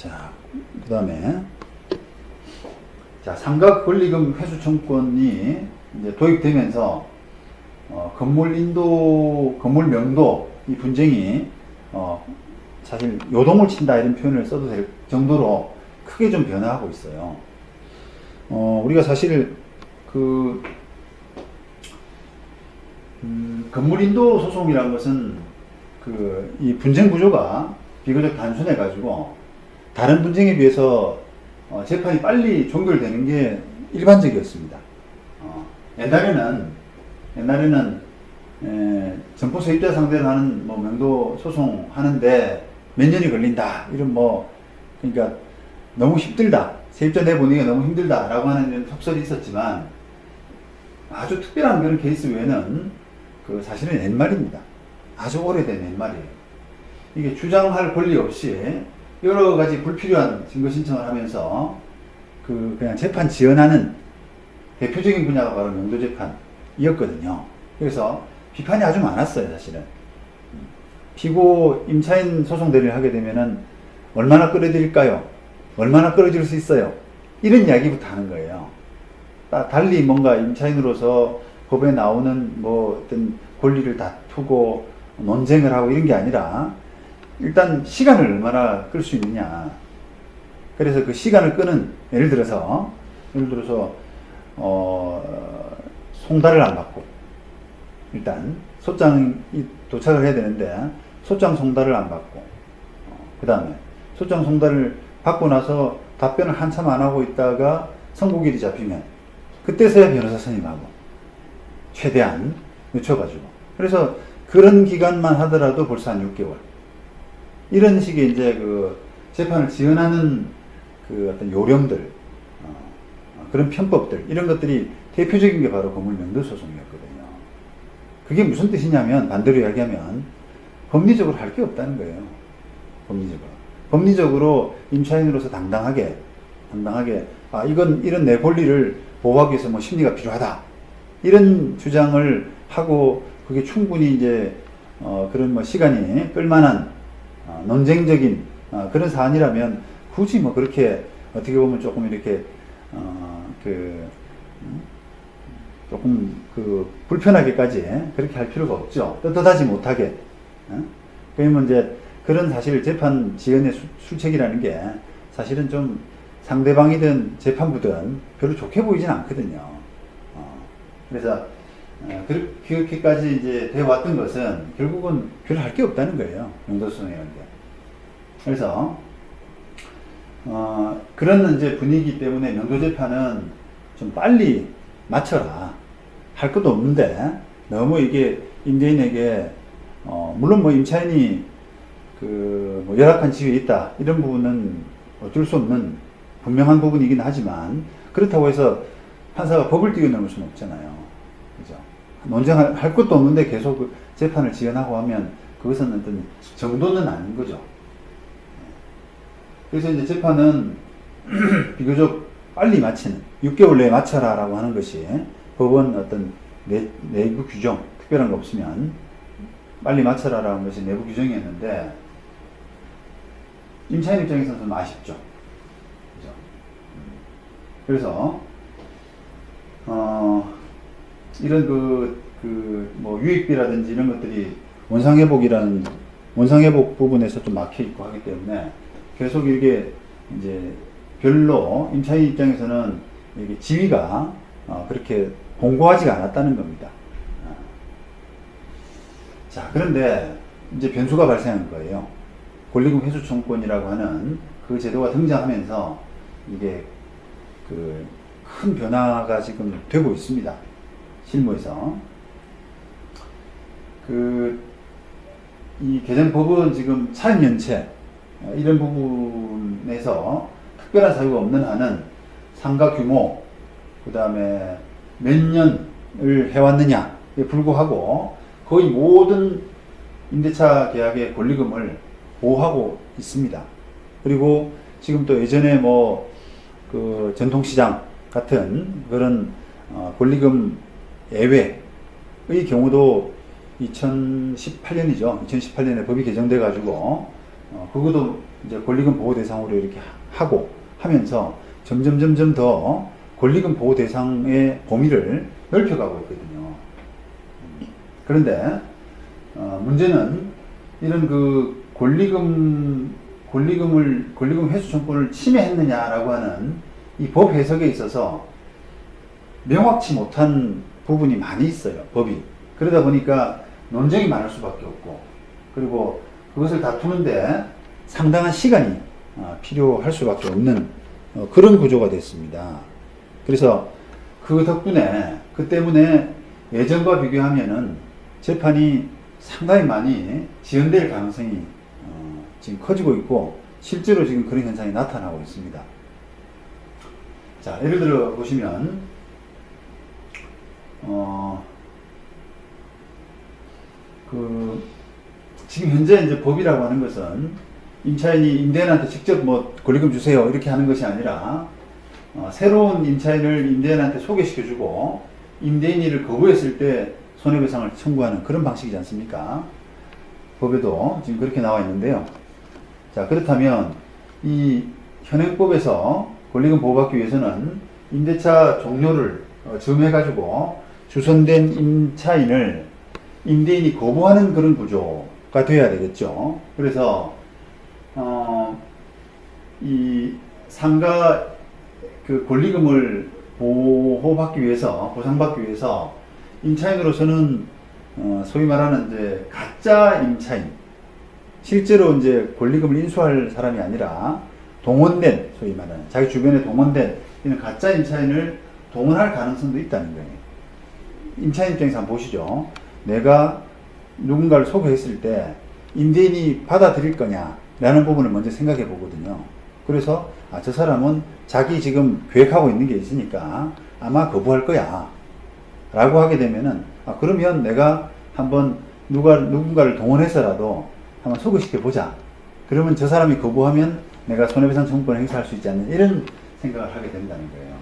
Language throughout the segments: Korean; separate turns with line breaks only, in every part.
자, 그 다음에, 자, 상각 권리금 회수 청구권이 이제 도입되면서, 건물 인도, 건물 명도, 이 분쟁이, 사실 요동을 친다 이런 표현을 써도 될 정도로 크게 좀 변화하고 있어요. 우리가 사실, 건물 인도 소송이라는 것은, 이 분쟁 구조가 비교적 단순해가지고, 다른 분쟁에 비해서 재판이 빨리 종결되는 게 일반적이었습니다. 옛날에는 점포 세입자 상대로 하는 뭐 명도 소송 하는데 몇 년이 걸린다 이런 그러니까 너무 힘들다, 세입자 내보내기가 너무 힘들다라고 하는 이런 속설이 있었지만, 아주 특별한 그런 케이스 외에는 사실은 옛말입니다. 아주 오래된 옛말이에요. 이게 주장할 권리 없이 여러 가지 불필요한 증거 신청을 하면서 그냥 재판 지연하는 대표적인 분야가 바로 명도재판이었거든요. 그래서 비판이 아주 많았어요, 사실은. 피고 임차인 소송 대리를 하게 되면은 얼마나 끌어들일까요? 얼마나 끌어줄 수 있어요? 이런 이야기부터 하는 거예요. 달리 뭔가 임차인으로서 법에 나오는 어떤 권리를 다투고 논쟁을 하고 이런 게 아니라 일단 시간을 얼마나 끌 수 있느냐. 그래서 그 시간을 끄는, 예를 들어서 송달을 안 받고, 일단 소장이 도착을 해야 되는데 소장 송달을 안 받고, 그 다음에 소장 송달을 받고 나서 답변을 한참 안 하고 있다가 선고일이 잡히면 그때서야 변호사 선임하고 최대한 늦춰가지고, 그래서 그런 기간만 하더라도 벌써 한 6개월 이런 식의 이제 재판을 지연하는 어떤 요령들, 그런 편법들, 이런 것들이 대표적인 게 바로 건물 명도소송이었거든요. 그게 무슨 뜻이냐면, 반대로 이야기하면 법리적으로 할 게 없다는 거예요. 법리적으로 임차인으로서 당당하게 이런 내 권리를 보호하기 위해서 심리가 필요하다, 이런 주장을 하고, 그게 충분히 이제 그런 시간이 끌만한 논쟁적인 그런 사안이라면 굳이 그렇게 어떻게 보면 조금 이렇게 조금 불편하게까지 그렇게 할 필요가 없죠. 떳떳하지 못하게. 그러면 이제 그런 사실 재판 지연의 술책이라는 게 사실은 좀 상대방이든 재판부든 별로 좋게 보이진 않거든요. 그래서 그렇게까지 이제 되어 왔던 것은 결국은 별로 할 게 없다는 거예요. 명도소송이라는 게. 그래서 그런 이제 분위기 때문에 명도재판은 좀 빨리 마쳐라. 할 것도 없는데 너무 이게 임대인에게 물론 임차인이 열악한 지위에 있다, 이런 부분은 어쩔 수 없는 분명한 부분이긴 하지만, 그렇다고 해서 판사가 법을 뛰어넘을 수는 없잖아요. 그죠? 논쟁할 것도 없는데 계속 재판을 지연하고 하면 그것은 어떤 정도는 아닌 거죠. 그래서 이제 재판은 비교적 빨리 마치는, 6개월 내에 마쳐라 라고 하는 것이 법원 어떤 내부 규정, 특별한 거 없으면 빨리 마쳐라 라는 것이 내부 규정이었는데, 임차인 입장에서는 좀 아쉽죠. 그죠? 그래서 이런 유익비라든지 이런 것들이 원상회복 부분에서 좀 막혀 있고 하기 때문에 계속 이게 이제 별로 임차인 입장에서는 이게 지위가 그렇게 공고하지가 않았다는 겁니다. 자, 그런데 이제 변수가 발생한 거예요. 권리금 회수 청구권이라고 하는 그 제도가 등장하면서 이게 큰 변화가 지금 되고 있습니다. 실무에서. 이 개정법은 지금 차임연체, 이런 부분에서 특별한 사유가 없는 한은 상가 규모, 그 다음에 몇 년을 해왔느냐에 불구하고 거의 모든 임대차 계약의 권리금을 보호하고 있습니다. 그리고 지금 또 예전에 전통시장 같은 그런 권리금 예외의 경우도 2018년이죠. 2018년에 법이 개정돼 가지고 그것도 이제 권리금 보호 대상으로 이렇게 하고 하면서 점점 더 권리금 보호 대상의 범위를 넓혀가고 있거든요. 그런데 문제는 이런 그 권리금 회수 청구를 침해했느냐라고 하는 이 법 해석에 있어서 명확치 못한 부분이 많이 있어요, 법이. 그러다 보니까 논쟁이 많을 수밖에 없고, 그리고 그것을 다투는데 상당한 시간이 필요할 수밖에 없는 그런 구조가 됐습니다. 그래서 그 덕분에, 그 때문에 예전과 비교하면은 재판이 상당히 많이 지연될 가능성이 지금 커지고 있고, 실제로 지금 그런 현상이 나타나고 있습니다. 자, 예를 들어 보시면, 지금 현재 이제 법이라고 하는 것은 임차인이 임대인한테 직접 뭐 권리금 주세요 이렇게 하는 것이 아니라, 새로운 임차인을 임대인한테 소개시켜주고 임대인이 이를 거부했을 때 손해배상을 청구하는 그런 방식이지 않습니까? 법에도 지금 그렇게 나와 있는데요. 자, 그렇다면 이 현행법에서 권리금 보호받기 위해서는 임대차 종료를 점해가지고 주선된 임차인을 임대인이 거부하는 그런 구조가 되어야 되겠죠. 그래서 이 상가 그 권리금을 보호받기 위해서, 보상받기 위해서 임차인으로서는 소위 말하는 이제 가짜 임차인, 실제로 이제 권리금을 인수할 사람이 아니라 동원된, 소위 말하는 자기 주변에 동원된 이런 가짜 임차인을 동원할 가능성도 있다는 거예요. 임차인 입장에서 한번 보시죠. 내가 누군가를 소개했을 때 임대인이 받아들일 거냐라는 부분을 먼저 생각해 보거든요. 그래서 저 사람은 자기 지금 계획하고 있는 게 있으니까 아마 거부할 거야 라고 하게 되면은, 그러면 내가 한번 누군가를 동원해서라도 한번 소개시켜 보자. 그러면 저 사람이 거부하면 내가 손해배상 청구권을 행사할 수 있지 않는, 이런 생각을 하게 된다는 거예요.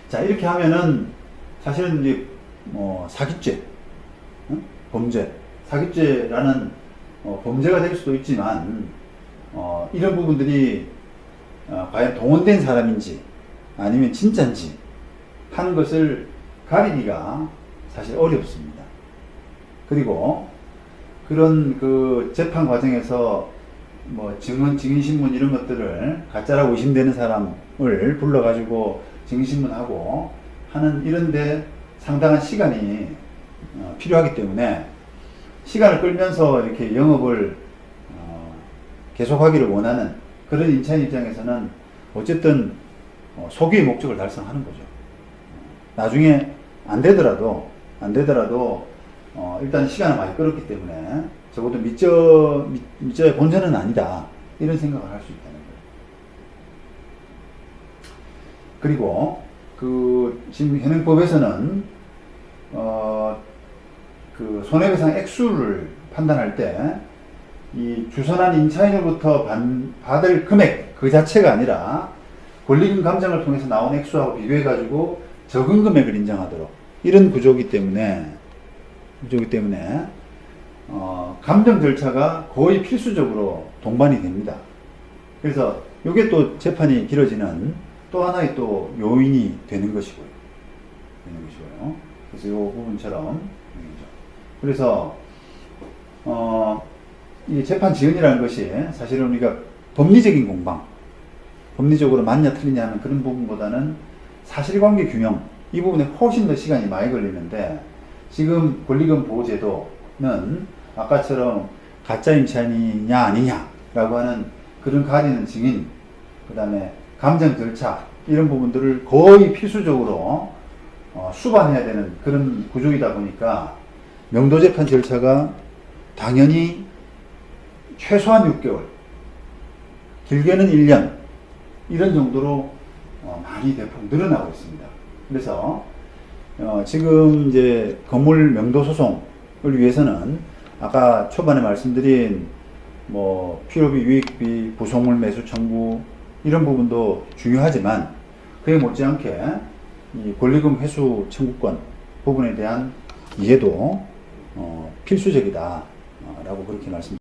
자, 이렇게 하면은 사실은 이제 사기죄, 범죄, 사기죄라는 범죄가 될 수도 있지만, 이런 부분들이 과연 동원된 사람인지 아니면 진짜인지 하는 것을 가리기가 사실 어렵습니다. 그리고 그런 그 재판 과정에서 뭐 증인신문 이런 것들을 가짜라고 의심되는 사람을 불러가지고 증인신문하고 하는 이런데 상당한 시간이 필요하기 때문에, 시간을 끌면서 이렇게 영업을 계속하기를 원하는 그런 임차인 입장에서는 어쨌든 소기의 목적을 달성하는 거죠. 나중에 안 되더라도 일단 시간을 많이 끌었기 때문에 적어도 밑저의 본전은 아니다, 이런 생각을 할 수 있다는 거예요. 그리고 지금 현행법에서는 그 손해배상 액수를 판단할 때 이 주선한 임차인으로부터 받을 금액 그 자체가 아니라 권리금 감정을 통해서 나온 액수하고 비교해 가지고 적은 금액을 인정하도록, 이런 구조이기 때문에 감정 절차가 거의 필수적으로 동반이 됩니다. 그래서 이게 또 재판이 길어지는 또 하나의 또 요인이 되는 것이고요. 그래서 이 부분처럼. 그래서 이 재판 지연이라는 것이 사실은 우리가 법리적인 공방, 법리적으로 맞냐 틀리냐 하는 그런 부분보다는 사실관계 규명, 이 부분에 훨씬 더 시간이 많이 걸리는데, 지금 권리금 보호제도는 아까처럼 가짜 임차인이냐 아니냐라고 하는 그런 가리는 증인, 그 다음에 감정 절차, 이런 부분들을 거의 필수적으로 수반해야 되는 그런 구조이다 보니까 명도재판 절차가 당연히 최소한 6개월, 길게는 1년, 이런 정도로 많이 대폭 늘어나고 있습니다. 그래서 지금 이제 건물 명도 소송을 위해서는 아까 초반에 말씀드린 뭐 필요비, 유익비, 부속물 매수 청구, 이런 부분도 중요하지만, 그에 못지않게 이 권리금 회수 청구권 부분에 대한 이해도 필수적이다 라고 그렇게 말씀드립니다.